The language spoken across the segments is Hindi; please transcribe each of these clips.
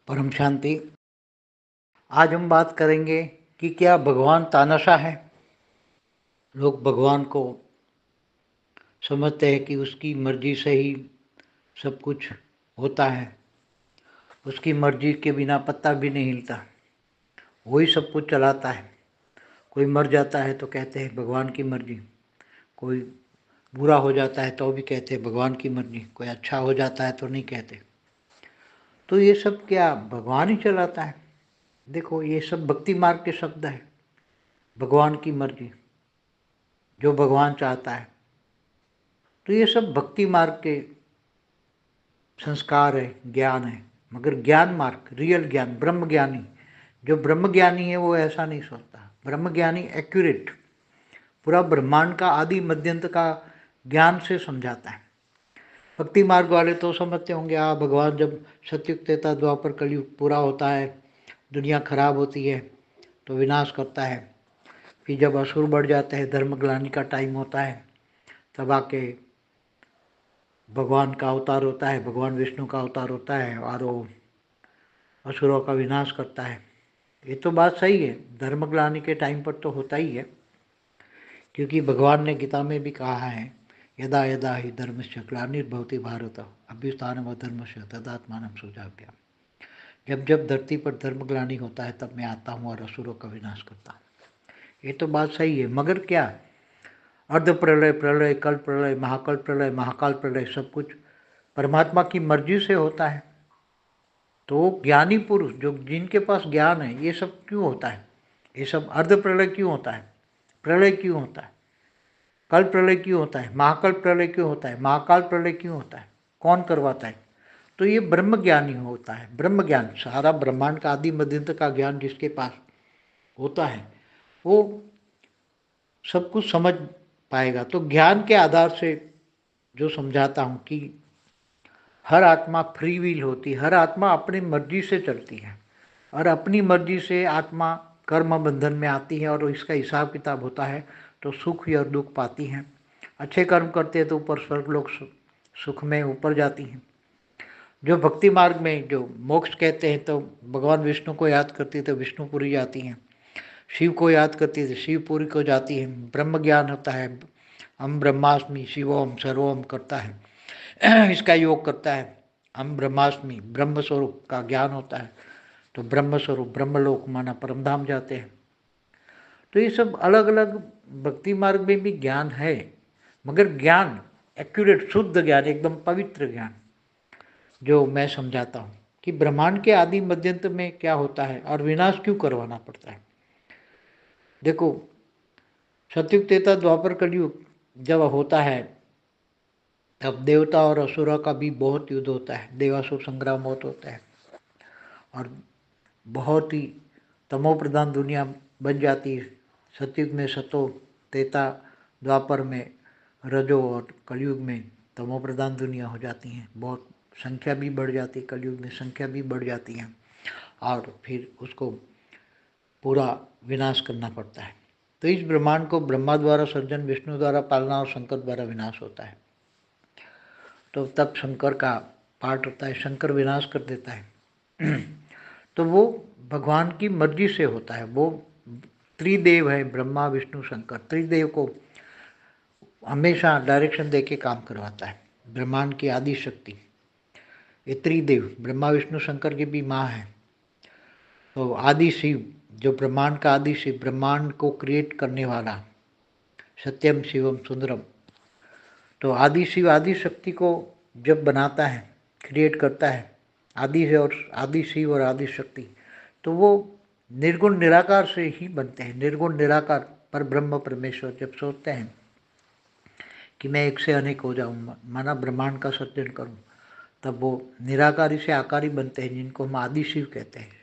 परम शांति। आज हम बात करेंगे कि क्या भगवान तानाशाह है। लोग भगवान को समझते हैं कि उसकी मर्जी से ही सब कुछ होता है, उसकी मर्जी के बिना पत्ता भी नहीं हिलता, वही सब कुछ चलाता है। कोई मर जाता है तो कहते हैं भगवान की मर्जी, कोई बुरा हो जाता है तो भी कहते हैं भगवान की मर्जी, कोई अच्छा हो जाता है तो नहीं कहते। तो ये सब क्या भगवान ही चलाता है? देखो, ये सब भक्ति मार्ग के शब्द है। भगवान की मर्जी, जो भगवान चाहता है, तो ये सब भक्ति मार्ग के संस्कार है, ज्ञान है। मगर ज्ञान मार्ग, रियल ज्ञान, ब्रह्म ज्ञानी, जो ब्रह्म ज्ञानी है वो ऐसा नहीं सोचता। ब्रह्म ज्ञानी एक्यूरेट, पूरा ब्रह्मांड का आदि मध्यंत का ज्ञान से समझाता है। भक्ति मार्ग वाले तो समझते होंगे भगवान जब सतयुग त्रेता द्वापर कलयुग पूरा होता है, दुनिया खराब होती है तो विनाश करता है। फिर जब असुर बढ़ जाते हैं, धर्मग्लानि का टाइम होता है, तब आके भगवान का अवतार होता है, भगवान विष्णु का अवतार होता है और वो असुरों का विनाश करता है। ये तो बात सही है, धर्मग्लानि के टाइम पर तो होता ही है, क्योंकि भगवान ने गीता में भी कहा है, यदा यदा ही धर्मस्य ग्लानिर्भवति भारत अभ्युत्थानम् अधर्मस्य तदात्मानं सृजाम्यहम्। जब जब धरती पर धर्मग्लानि होता है तब मैं आता हूँ और असुरों का विनाश करता हूँ। ये तो बात सही है, मगर क्या अर्ध प्रलय, प्रलय, कल प्रलय, महाकल प्रलय, महाकाल प्रलय सब कुछ परमात्मा की मर्जी से होता है। तो ज्ञानी पुरुष जो जिनके पास ज्ञान है, ये सब क्यों होता है? ये सब अर्ध प्रलय क्यों होता है? प्रलय क्यों होता है? कल प्रलय क्यों होता है? महाकल प्रलय क्यों होता है? महाकाल प्रलय क्यों होता है? कौन करवाता है? तो ये ब्रह्म ज्ञानी होता है। ब्रह्म ज्ञान, सारा ब्रह्मांड का आदि मध्यंत का ज्ञान जिसके पास होता है वो सब कुछ समझ पाएगा। तो ज्ञान के आधार से जो समझाता हूँ कि हर आत्मा फ्री विल होती है, हर आत्मा अपनी मर्जी से चलती है और अपनी मर्जी से आत्मा कर्म बंधन में आती है और इसका हिसाब किताब होता है, तो सुख या दुख पाती हैं। अच्छे कर्म करते हैं तो ऊपर स्वर्गलोक सुख में ऊपर जाती हैं। जो भक्ति मार्ग में जो मोक्ष कहते हैं तो भगवान विष्णु को याद करती है तो विष्णुपुरी जाती हैं, शिव को याद करती है तो शिवपुरी को जाती है। ब्रह्म ज्ञान होता है, हम ब्रह्मास्मि शिवोम सर्वोम करता है इसका योग करता है। हम ब्रह्मास्मि ब्रह्म स्वरूप का ज्ञान होता है तो ब्रह्म स्वरूप ब्रह्मलोक माना परमधाम जाते हैं। तो ये सब अलग अलग भक्ति मार्ग में भी ज्ञान है, मगर ज्ञान एक्यूरेट, शुद्ध ज्ञान, एकदम पवित्र ज्ञान जो मैं समझाता हूँ कि ब्रह्मांड के आदि मध्यंत में क्या होता है और विनाश क्यों करवाना पड़ता है। देखो, सतयुग त्रेता द्वापर कलयुग जब होता है तब देवता और असुरा का भी बहुत युद्ध होता है, देवासुर संग्राम बहुत होता है और बहुत ही तमो प्रधान दुनिया बन जाती है। सतयुग में सतो, त्रेता द्वापर में रजो और कलयुग में तमो प्रधान दुनिया हो जाती हैं। बहुत संख्या भी बढ़ जाती है, कलयुग में संख्या भी बढ़ जाती है और फिर उसको पूरा विनाश करना पड़ता है। तो इस ब्रह्मांड को ब्रह्मा द्वारा सृजन, विष्णु द्वारा पालना और शंकर द्वारा विनाश होता है। तो तब शंकर का पार्ट होता है, शंकर विनाश कर देता है तो वो भगवान की मर्जी से होता है। वो त्रिदेव है, ब्रह्मा विष्णु शंकर, त्रिदेव को हमेशा डायरेक्शन दे के काम करवाता है। ब्रह्मांड की आदि शक्ति, ये त्रिदेव ब्रह्मा विष्णु शंकर की भी माँ है। तो आदि शिव, जो ब्रह्मांड का आदि शिव, ब्रह्मांड को क्रिएट करने वाला, सत्यम शिवम सुंदरम। तो आदि शिव आदि शक्ति को जब बनाता है, क्रिएट करता है, आदि शिव और आदि शक्ति, तो वो निर्गुण निराकार से ही बनते हैं। निर्गुण निराकार पर ब्रह्म परमेश्वर जब सोचते हैं कि मैं एक से अनेक हो जाऊँ, माना ब्रह्मांड का सृजन करूँ, तब वो निराकारी से आकारी बनते हैं, जिनको हम आदि शिव कहते हैं।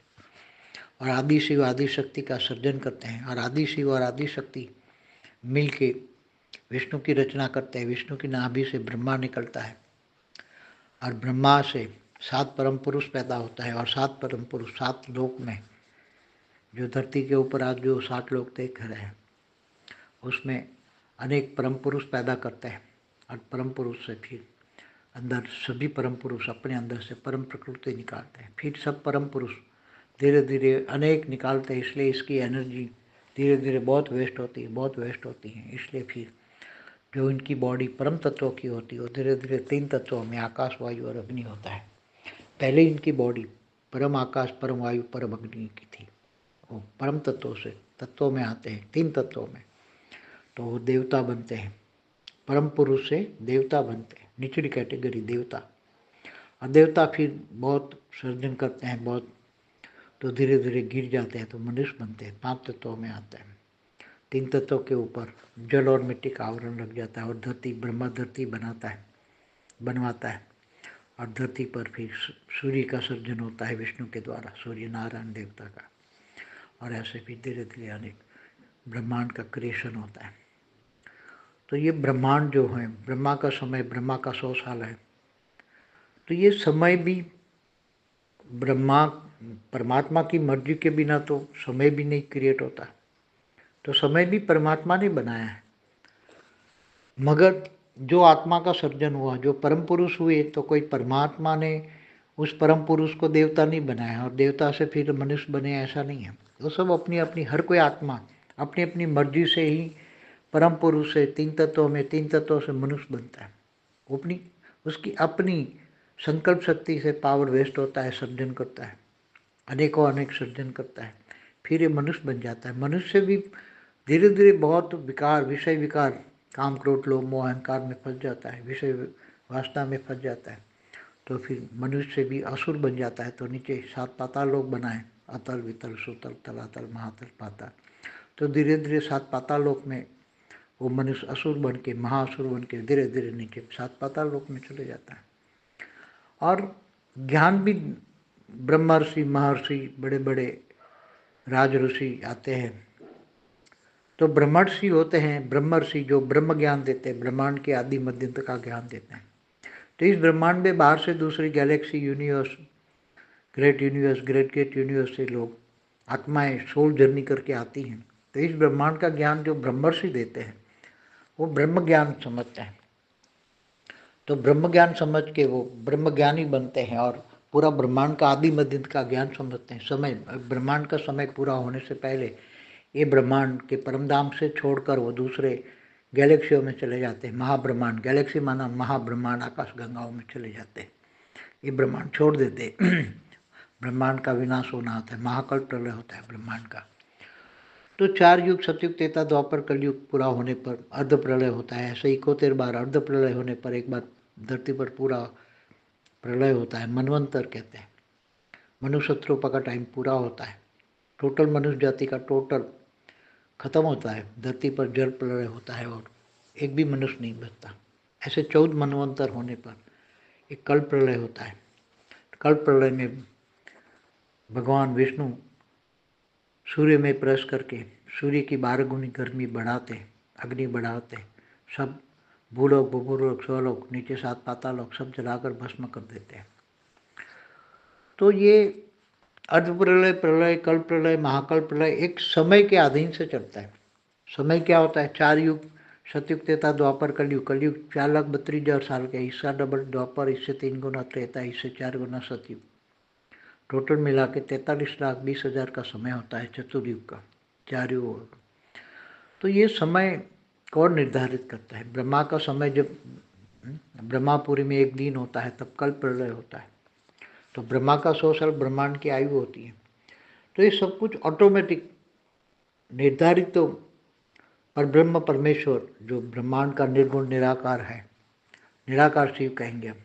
और आदि शिव आदि शक्ति का सृजन करते हैं और आदि शिव और आदि शक्ति मिल के विष्णु की रचना करते हैं। विष्णु की नाभि से ब्रह्मा निकलता है और ब्रह्मा से 7 परम पुरुष पैदा होता है और 7 परम पुरुष 7 लोक में, जो धरती के ऊपर आज जो 7 लोक देख रहे हैं, उसमें अनेक परम पुरुष पैदा करते हैं और परम पुरुष से फिर अंदर सभी परम पुरुष अपने अंदर से परम प्रकृति निकालते हैं। फिर सब परम पुरुष धीरे धीरे अनेक निकालते हैं, इसलिए इसकी एनर्जी धीरे धीरे बहुत वेस्ट होती है, बहुत वेस्ट होती है। इसलिए फिर जो इनकी बॉडी परम तत्वों की होती है वो धीरे धीरे 3 तत्वों में आकाश, वायु और अग्नि होता है। पहले इनकी बॉडी परम आकाश, परम वायु, परम अग्नि की थी। वो परम तत्वों से तत्वों में आते हैं, 3 तत्वों में, तो वो देवता बनते हैं। परम पुरुष से देवता बनते हैं, निचली कैटेगरी देवता। और देवता फिर बहुत सर्जन करते हैं, बहुत, तो धीरे धीरे गिर जाते हैं तो मनुष्य बनते हैं, 5 तत्वों में आते हैं। 3 तत्वों के ऊपर जल और मिट्टी का आवरण लग जाता है और धरती, ब्रह्मा धरती बनवाता है। और धरती पर फिर सूर्य का सर्जन होता है विष्णु के द्वारा, सूर्य नारायण देवता का। और ऐसे फिर धीरे धीरे अनेक ब्रह्मांड का क्रिएशन होता है। तो ये ब्रह्मांड जो है, ब्रह्मा का समय, ब्रह्मा का 100 साल है। तो ये समय भी ब्रह्मा, परमात्मा की मर्जी के बिना तो समय भी नहीं क्रिएट होता। तो समय भी परमात्मा ने बनाया है, मगर जो आत्मा का सर्जन हुआ, जो परम पुरुष हुए, तो कोई परमात्मा ने उस परम पुरुष को देवता नहीं बनाया और देवता से फिर मनुष्य बने, ऐसा नहीं है। वो सब अपनी अपनी, हर कोई आत्मा अपनी अपनी मर्जी से ही परम पुरुष से 3 तत्वों में, 3 तत्वों से मनुष्य बनता है। अपनी, उसकी अपनी संकल्प शक्ति से पावर वेस्ट होता है, सर्जन करता है, अनेकों अनेक सर्जन करता है, फिर ये मनुष्य बन जाता है। मनुष्य भी धीरे धीरे बहुत विकार, विषय विकार, काम, क्रोध, लोभ, मोह, अहंकार में फंस जाता है, विषय वासना में फंस जाता है। तो फिर मनुष्य से भी असुर बन जाता है। तो नीचे 7 पाताल लोक बनाए, अतल, वितल, सुतल, तलातल, महातल, पाताल। तो धीरे धीरे 7 पाताल लोक में वो मनुष्य असुर बन के, महाअसुर बन के धीरे धीरे नीचे 7 पाताल लोक में चले जाता है। और ज्ञान भी ब्रह्मर्षि, महर्षि, बड़े बड़े राज ऋषि आते हैं। तो ब्रह्मर्षि होते हैं, ब्रह्मर्षि जो ब्रह्म ज्ञान देते हैं, ब्रह्मांड के आदि मध्य अंत का ज्ञान देते हैं। तो इस ब्रह्मांड में बाहर से दूसरी Galaxy, universe, great universe, great great universe से लोग, आत्माएं सोल जर्नी करके आती हैं। तो इस ब्रह्मांड का ज्ञान जो ब्रह्मर्षि देते हैं वो ब्रह्म ज्ञान समझते हैं। तो ब्रह्म ज्ञान समझ के वो ब्रह्म ज्ञानी बनते हैं और पूरा ब्रह्मांड का आदि मध्य का ज्ञान समझते हैं। समय, ब्रह्मांड का समय पूरा होने से पहले ये ब्रह्मांड के परमधाम से छोड़कर वो दूसरे गैलेक्सियों में चले जाते हैं। महाब्रह्मांड, गैलेक्सी माना महाब्रह्मांड, आकाश गंगाओं में चले जाते हैं, ये ब्रह्मांड छोड़ देते। ब्रह्मांड का विनाश होना होता है, महाकल्प प्रलय होता है ब्रह्मांड का। तो 4 युग, सतयुग, त्रेता, द्वापर, कलयुग पूरा होने पर अर्ध प्रलय होता है। ऐसे 71 बार अर्ध प्रलय होने पर एक बार धरती पर पूरा प्रलय होता है, मनवंतर कहते हैं। मनुष्योत्रोपा का टाइम पूरा होता है, टोटल मनुष्य जाति का टोटल खत्म होता है। धरती पर जल प्रलय होता है और एक भी मनुष्य नहीं बचता। ऐसे 14 मनवंतर होने पर एक कल्प प्रलय होता है। कल्प प्रलय में भगवान विष्णु सूर्य में प्रवेश करके सूर्य की 12 गुनी गर्मी बढ़ाते, अग्नि बढ़ाते, सब भूलोक, भूलोक, स्वलोक, नीचे 7 पातालोक सब जलाकर भस्म कर देते हैं। तो ये अर्ध प्रलय, प्रलय, कल्प प्रलय, महाकल्प प्रलय एक समय के अधीन से चलता है। समय क्या होता है? 4 युग, सतयुग, त्रेता, द्वापर, कलयुग। कलयुग 4,32,000 साल का, इसका डबल द्वापर, इससे 3 गुना त्रेता, इससे 4 गुना सतयुग। टोटल मिला के 43,20,000 का समय होता है चतुर्युग का, 4 युग। तो ये समय कौन निर्धारित करता है? ब्रह्मा का समय जब ब्रह्मापुरी में एक दिन होता है तब कल्प प्रलय होता है। तो ब्रह्मा का 100 साल ब्रह्मांड की आयु होती है। तो ये सब कुछ ऑटोमेटिक निर्धारित, तो पर ब्रह्म परमेश्वर जो ब्रह्मांड का निर्गुण निराकार है, निराकार शिव कहेंगे हम,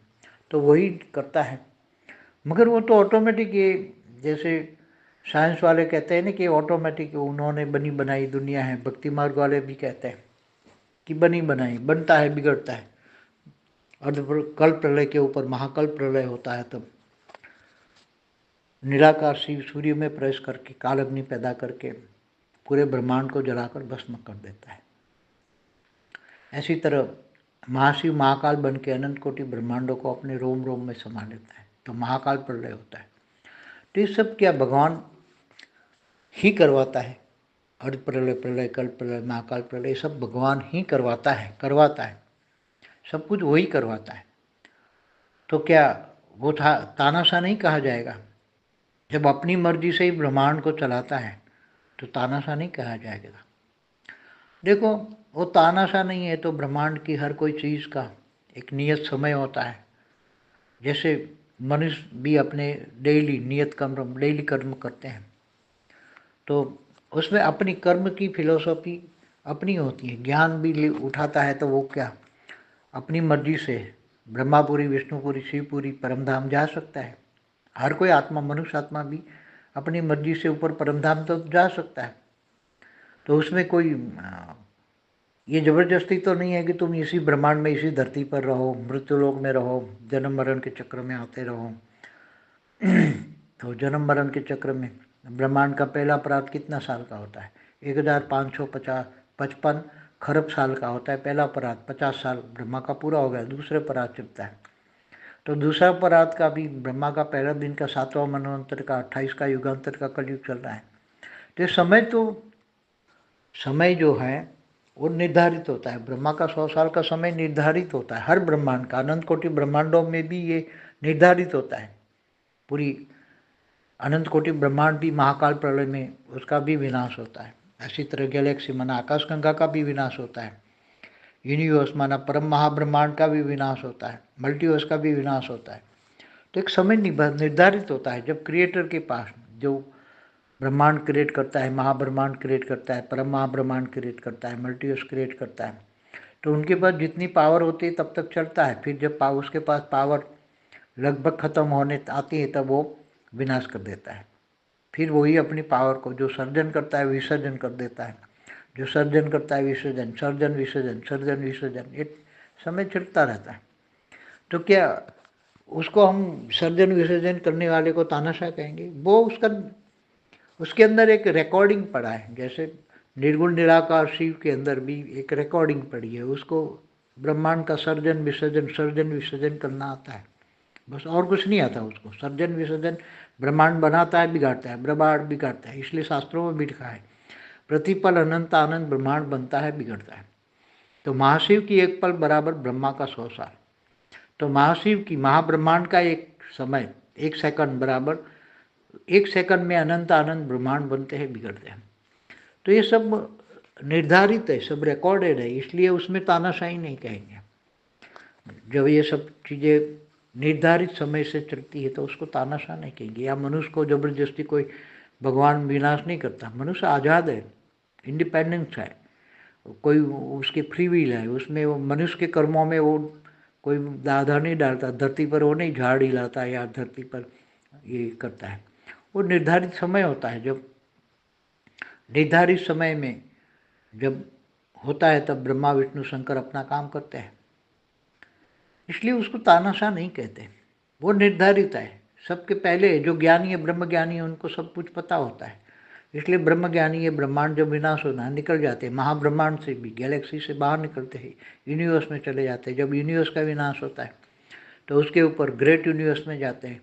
तो वही करता है। मगर वो तो ऑटोमेटिक, ये जैसे साइंस वाले कहते हैं ना कि ऑटोमेटिक उन्होंने बनी बनाई दुनिया है, भक्ति मार्ग वाले भी कहते हैं कि बनी बनाई, बनता है बिगड़ता है। अर्ध कल्प प्रलय के ऊपर महाकल्प प्रलय होता है तब निराकार शिव सूर्य में प्रवेश करके काल अग्नि पैदा करके पूरे ब्रह्मांड को जलाकर भस्म कर देता है। ऐसी तरह महाशिव महाकाल बन के अनंत कोटि ब्रह्मांडों को अपने रोम रोम में समा लेता है, तो महाकाल प्रलय होता है। तो ये सब क्या भगवान ही करवाता है? अर्ध प्रलय, प्रलय, कल्प प्रलय, महाकाल प्रलय सब भगवान ही करवाता है, सब कुछ वही करवाता है। तो क्या वो तानाशाह नहीं कहा जाएगा? जब अपनी मर्जी से ही ब्रह्मांड को चलाता है तो तानाशाह नहीं कहा जाएगा? देखो, वो तानाशाह नहीं है तो ब्रह्मांड की हर कोई चीज़ का एक नियत समय होता है। जैसे मनुष्य भी अपने डेली कर्म करते हैं, तो उसमें अपनी कर्म की फिलॉसफी अपनी होती है। ज्ञान भी उठाता है तो वो क्या अपनी मर्जी से ब्रह्मापुरी, विष्णुपुरी, शिवपुरी, परमधाम जा सकता है। हर कोई आत्मा, मनुष्य आत्मा भी अपनी मर्जी से ऊपर परमधाम तो जा सकता है। तो उसमें कोई ये ज़बरदस्ती तो नहीं है कि तुम इसी ब्रह्मांड में, इसी धरती पर रहो, मृत्युलोक में रहो, जन्म मरण के चक्र में आते रहो। तो जन्म मरण के चक्र में ब्रह्मांड का पहला परात कितना साल का होता है? 1555 खरब साल का होता है पहला परात। 50 साल ब्रह्मा का पूरा हो गया, दूसरे परात चलता है। तो दूसरा परात का भी ब्रह्मा का पहला दिन का 7वां मनवंतर का 28 का युगांतर का कलयुग चल रहा है। तो समय जो है वो निर्धारित होता है। ब्रह्मा का 100 साल का समय निर्धारित होता है। हर ब्रह्मांड का, अनंत कोटि ब्रह्मांडों में भी ये निर्धारित होता है। पूरी अनंत कोटि ब्रह्मांड भी महाकाल प्रलय में उसका भी विनाश होता है। इसी तरह गैलेक्सी माना आकाशगंगा का भी विनाश होता है। यूनिवर्स माना परम महाब्रह्मांड का भी विनाश होता है। मल्टीवर्स का भी विनाश होता है। तो एक समय निर्धारित होता है जब क्रिएटर के पास, जो ब्रह्मांड क्रिएट करता है, महाब्रह्मांड क्रिएट करता है, परम महाब्रह्मांड क्रिएट करता है, मल्टीवर्स क्रिएट करता है, तो उनके पास जितनी पावर होती है तब तक चलता है। फिर जब उसके पास पावर लगभग खत्म होने आती है तब वो विनाश कर देता है। फिर वही अपनी पावर को जो सर्जन करता है विसर्जन कर देता है। जो सर्जन करता है विसर्जन, सर्जन विसर्जन, सर्जन विसर्जन, ये समय चलता रहता है। तो क्या उसको हम सर्जन विसर्जन करने वाले को तानाशाह कहेंगे? वो उसके अंदर एक रिकॉर्डिंग पड़ा है। जैसे निर्गुण निराकार शिव के अंदर भी एक रिकॉर्डिंग पड़ी है। उसको ब्रह्मांड का सर्जन विसर्जन करना आता है, बस और कुछ नहीं आता उसको। सर्जन विसर्जन, ब्रह्मांड बनाता है, बिगाड़ता है, ब्रह्मांड बिगाड़ता है। इसलिए शास्त्रों में भी लिखा है प्रतिपल अनंत आनंद ब्रह्मांड बनता है, बिगड़ता है। तो महाशिव की एक पल बराबर ब्रह्मा का 100 साल। तो महाशिव की, महाब्रह्मांड का एक समय, एक सेकंड बराबर, एक सेकंड में अनंत आनंद ब्रह्मांड बनते हैं, बिगड़ते हैं। तो ये सब निर्धारित है, सब रिकॉर्डेड है, इसलिए उसमें तानाशाही नहीं कहेंगे। जब ये सब चीज़ें निर्धारित समय से चलती है तो उसको तानाशाह नहीं कहेंगे। या मनुष्य को जबरदस्ती कोई भगवान विनाश नहीं करता। मनुष्य आज़ाद है, इंडिपेंडेंस है, कोई उसकी फ्री विल है। उसमें वो मनुष्य के कर्मों में वो कोई आधार नहीं डालता। धरती पर वो नहीं झाड़ हिलाता या धरती पर ये करता है। वो निर्धारित समय होता है। जब निर्धारित समय में जब होता है तब ब्रह्मा विष्णु शंकर अपना काम करते हैं। इसलिए उसको तानाशाह नहीं कहते, वो निर्धारित है। सबके पहले जो ज्ञानी है, ब्रह्म ज्ञानी है, उनको सब कुछ पता होता है। इसलिए ब्रह्म ज्ञानी है, ब्रह्मांड जब विनाश होना है निकल जाते हैं, महाब्रह्मांड से भी, गैलेक्सी से बाहर निकलते हैं, यूनिवर्स में चले जाते हैं। जब यूनिवर्स का विनाश होता है तो उसके ऊपर ग्रेट यूनिवर्स में जाते हैं,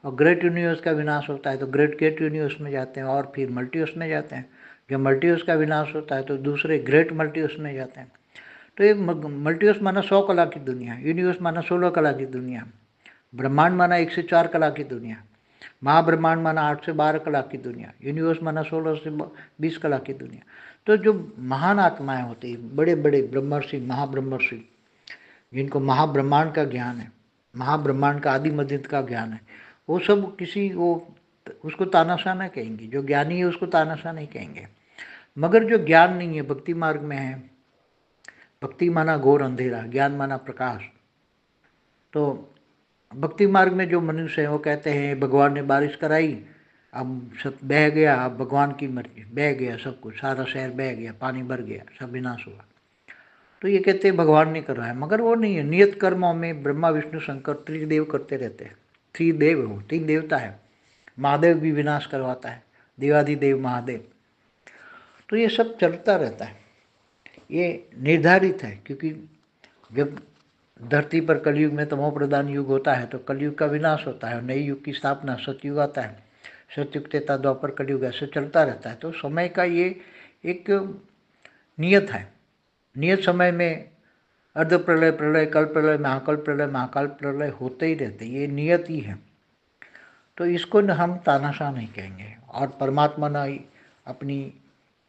और ग्रेट यूनिवर्स का विनाश होता है तो ग्रेट ग्रेट यूनिवर्स में जाते हैं, और फिर मल्टीवर्स में जाते हैं। जब मल्टीवर्स का विनाश होता है तो दूसरे ग्रेट मल्टीवर्स में जाते हैं। तो ये मल्टीवर्स माना 100 कला की दुनिया, यूनिवर्स माना 16 कला की दुनिया, ब्रह्मांड माना 1 से 4 कला की दुनिया, महाब्रह्मांड माना 8 से 12 कला की दुनिया, यूनिवर्स माना 16 से 20 कला की दुनिया। तो जो महान आत्माएं होती हैं, बड़े बड़े ब्रह्मर्षि, महाब्रह्मर्षि, जिनको महाब्रह्मांड का ज्ञान है, महाब्रह्मांड का आदि मध्य का ज्ञान है, वो सब उसको तानाशाह नहीं कहेंगे। जो ज्ञानी है उसको तानाशाह नहीं कहेंगे। मगर जो ज्ञान नहीं है, भक्ति मार्ग में है, भक्ति माना घोर अंधेरा, ज्ञान माना प्रकाश। तो भक्ति मार्ग में जो मनुष्य है वो कहते हैं भगवान ने बारिश कराई, अब सब बह गया, अब भगवान की मर्जी, बह गया सब कुछ, सारा शहर बह गया, पानी भर गया, सब विनाश हुआ। तो ये कहते हैं भगवान ने कर रहा है, मगर वो नहीं है। नियत कर्मों में ब्रह्मा विष्णु शंकर त्रिदेव करते रहते हैं। त्रिदेव हो, 3 देवता है। महादेव भी विनाश करवाता है, देवाधिदेव महादेव। तो ये सब चलता रहता है, ये निर्धारित है। क्योंकि जब धरती पर कलयुग में तमो प्रधान युग होता है तो कलयुग का विनाश होता है और नई युग की स्थापना, सतयुग आता है। सतयुग त्रेता द्वापर कलयुग, ऐसे चलता रहता है। तो समय का ये एक नियत है। नियत समय में अर्ध प्रलय, प्रलय, कल प्रलय, महाकाल प्रलय होते ही रहते, ये नियति है। तो इसको न हम तानाशाह नहीं कहेंगे। और परमात्मा न अपनी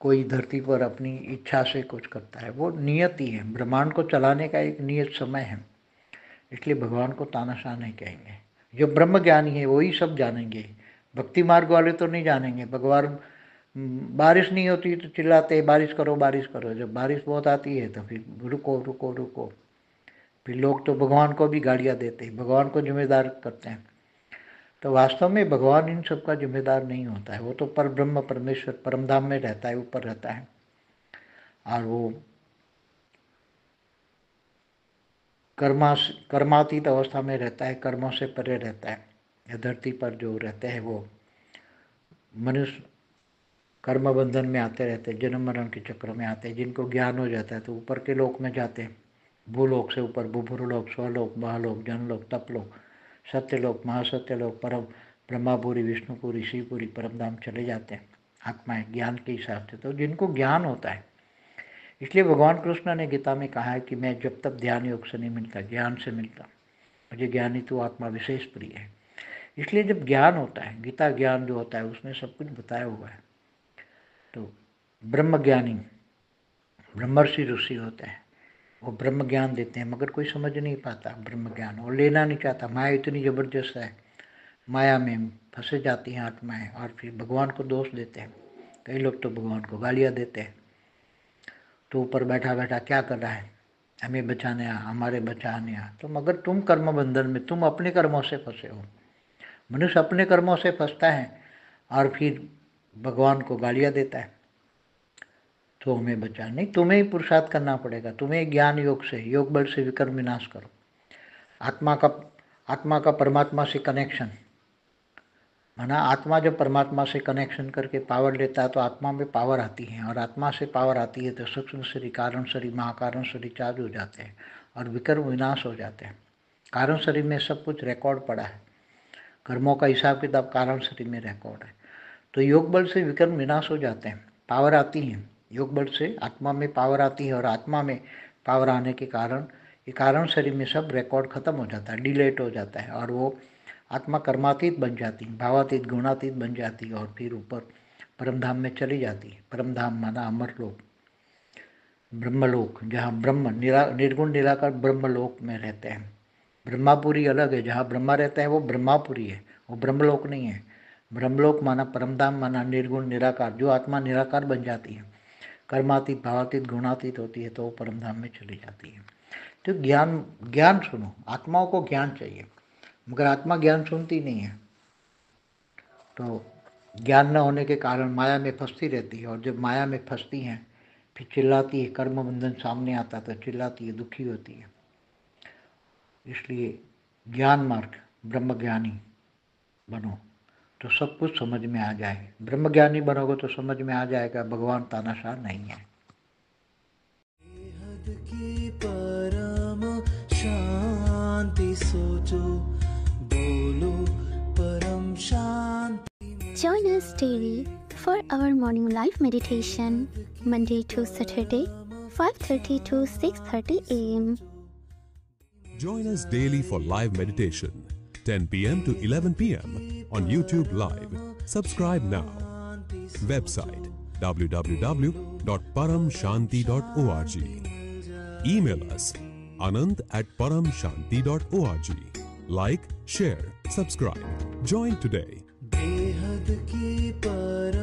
कोई धरती पर अपनी इच्छा से कुछ करता है, वो नियति है, ब्रह्मांड को चलाने का एक नियत समय है, इसलिए भगवान को तानाशाह नहीं कहेंगे। जो ब्रह्म ज्ञानी है वही सब जानेंगे, भक्ति मार्ग वाले तो नहीं जानेंगे। भगवान बारिश नहीं होती तो चिल्लाते बारिश करो बारिश करो, जब बारिश बहुत आती है तो फिर रुको रुको रुको। फिर लोग तो भगवान को भी गालियाँ देते हैं, भगवान को जिम्मेदार करते हैं। तो वास्तव में भगवान इन सब का जिम्मेदार नहीं होता है, वो तो पर ब्रह्म परमेश्वर परमधाम में रहता है, ऊपर रहता है, और वो कर्मातीत अवस्था में रहता है, कर्मों से परे रहता है। यह धरती पर जो रहते हैं वो मनुष्य कर्म बंधन में आते रहते हैं, जन्म मरण के चक्र में आते हैं। जिनको ज्ञान हो जाता है तो ऊपर के लोक में जाते हैं, भूलोक से ऊपर भूभुरलोक, स्वलोक, महालोक, जनलोक, तपलोक, सत्यलोक, महासत्यलोक, परम ब्रह्मापुरी, विष्णुपुरी, शिवपुरी, परमधाम चले जाते हैं आत्माएं ज्ञान के हिसाब से। तो जिनको ज्ञान होता है, इसलिए भगवान कृष्ण ने गीता में कहा है कि मैं जब तक ध्यान योग से नहीं मिलता, ज्ञान से मिलता, मुझे ज्ञानी तो आत्मा विशेष प्रिय है। इसलिए जब ज्ञान होता है, गीता ज्ञान जो होता है उसमें सब कुछ बताया हुआ है। तो ब्रह्मज्ञानी ब्रह्मर्षि ऋषि होते हैं, वो ब्रह्म ज्ञान देते हैं, मगर कोई समझ नहीं पाता ब्रह्म ज्ञान, और लेना नहीं चाहता। माया इतनी ज़बरदस्त है, माया में फंसे जाती हैं आत्माएं, और फिर भगवान को दोष देते हैं। कई लोग तो भगवान को गालियाँ देते हैं, तो ऊपर बैठा बैठा क्या कर रहा है, हमें बचाने आ, हमारे बचाने आ। तो मगर तुम कर्म बंधन में, तुम अपने कर्मों से फंसे हो। मनुष्य अपने कर्मों से फंसता है और फिर भगवान को गालियाँ देता है, तो हमें बचा नहीं, तुम्हें ही पुरुषार्थ करना पड़ेगा, तुम्हें ज्ञान योग से, योग बल से विकर्म विनाश करो। आत्मा का परमात्मा से कनेक्शन, माना आत्मा जब परमात्मा से कनेक्शन करके पावर लेता है तो आत्मा में पावर आती है, और आत्मा से पावर आती है तो सूक्ष्म शरीर, कारण शरीर, महाकारण शरीर चार्ज हो जाते हैं और विकर्म विनाश हो जाते हैं। कारण शरीर में सब कुछ रिकॉर्ड पड़ा है, कर्मों का हिसाब किताब कारण शरीर में रिकॉर्ड है। तो योग बल से विकर्म विनाश हो जाते हैं, पावर आती है, योग बल से आत्मा में पावर आती है, और आत्मा में पावर आने के कारण ये कारण शरीर में सब रिकॉर्ड खत्म हो जाता है, डिलेट हो जाता है, और वो आत्मा कर्मातीत बन जाती है, भावातीत गुणातीत बन जाती है, और फिर ऊपर परमधाम में चली जाती है। परमधाम माना अमरलोक, ब्रह्मलोक, जहाँ ब्रह्म निर्गुण निराकार ब्रह्मलोक में रहते हैं। ब्रह्मापुरी अलग है, जहाँ ब्रह्मा रहता है वो ब्रह्मापुरी है, वो ब्रह्मलोक नहीं है। ब्रह्मलोक माना परमधाम माना निर्गुण निराकार, जो आत्मा निराकार बन जाती है, कर्मातीत भावातीत गुणातीत होती है, तो वो परमधाम में चली जाती है। तो ज्ञान सुनो, आत्माओं को ज्ञान चाहिए, मगर आत्मा ज्ञान सुनती नहीं है, तो ज्ञान न होने के कारण माया में फंसती रहती है, और जब माया में फंसती हैं फिर चिल्लाती है, कर्म बंधन सामने आता तो चिल्लाती है, दुखी होती है। इसलिए ज्ञान मार्ग, ब्रह्मज्ञानी बनो तो सब कुछ समझ में आ जाए। ब्रह्मज्ञानी बनोगे तो समझ में आ जाएगा भगवान तानाशाह नहीं है। की परम शांति सोचो, बोलो परम शांति। Join us daily for our morning live meditation, Monday to Saturday, 5:30 to 6:30 a.m. Join us daily for live meditation, 10 p.m. to 11 p.m. on YouTube Live. Subscribe now. Website www.paramshanti.org. Email us anand@paramshanti.org. Like, share, subscribe. Join today. बेहद की पर